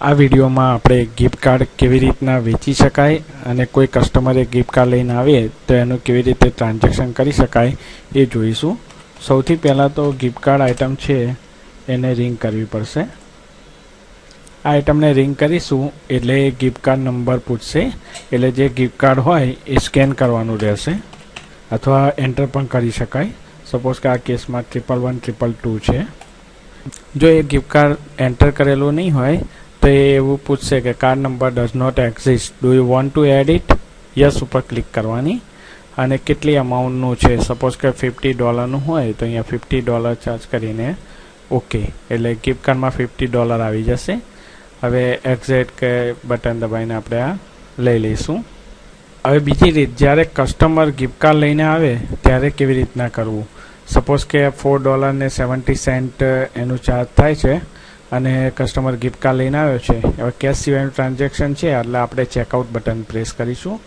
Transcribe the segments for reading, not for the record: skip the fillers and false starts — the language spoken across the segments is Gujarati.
આ વિડીયોમાં આપણે ગિફ્ટ કાર્ડ કેવી રીતના વેચી શકાય અને કોઈ કસ્ટમરે ગિફ્ટ કાર્ડ લઈને આવે તો એનું કેવી રીતે ટ્રાન્ઝેક્શન કરી શકાય એ જોઈશું। સૌથી પહેલાં તો ગિફ્ટ કાર્ડ આઇટમ છે એને રિંગ કરવી પડશે। આ આઇટમને રિંગ કરીશું એટલે ગિફ્ટ કાર્ડ નંબર પૂછશે, એટલે જે ગિફ્ટ કાર્ડ હોય એ સ્કેન કરવાનું રહેશે અથવા એન્ટર પણ કરી શકાય। સપોઝ કે આ કેસમાં 11122 છે। જો એ ગિફ્ટ કાર્ડ એન્ટર કરેલું નહીં હોય તો એ એવું પૂછશે કે card number does not exist, do you want to add it? Yes ઉપર ક્લિક કરવાની અને કેટલી અમાઉન્ટનું છે, સપોઝ કે $50નું હોય તો અહીંયા $50 ચાર્જ કરીને ઓકે, એટલે ગિફ્ટ કાર્ડમાં $50 આવી જશે। હવે એક્ઝેક્ટ કે બટન દબાઈને આપણે આ લઈ લઈશું। હવે બીજી રીત, જ્યારે કસ્ટમર ગિફ્ટ કાર્ડ લઈને આવે ત્યારે કેવી રીતના કરવું। સપોઝ કે $4.70 એનું ચાર્જ થાય છે અને કસ્ટમર ગિફ્ટ કાર્ડ લઈને આવ્યો છે। હવે કેશ સિવાયનું ટ્રાન્ઝેક્શન છે એટલે આપણે ચેકઆઉટ બટન પ્રેસ કરીશું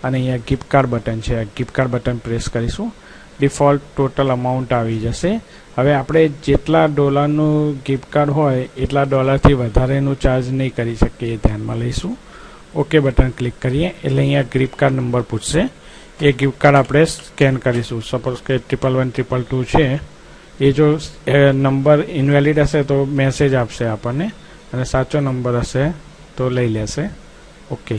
અને અહીંયા ગિફ્ટ કાર્ડ બટન છે, ગિફ્ટ કાર્ડ બટન પ્રેસ કરીશું। ડિફોલ્ટ ટોટલ અમાઉન્ટ આવી જશે। હવે આપણે જેટલા ડોલરનું ગિફ્ટ કાર્ડ હોય એટલા ડોલરથી વધારેનું ચાર્જ નહીં કરી શકીએ, એ ધ્યાનમાં લઈશું। ઓકે બટન ક્લિક કરીએ એટલે અહીંયા ગિફ્ટ કાર્ડ નંબર પૂછશે, એ ગિફ્ટ કાર્ડ આપણે સ્કેન કરીશું। સપોઝ કે 11122 છે, એ જો નંબર ઇનવેલિડ હશે તો મેસેજ આપશે આપણને અને સાચો નંબર હશે તો લઈ લેશે। ઓકે।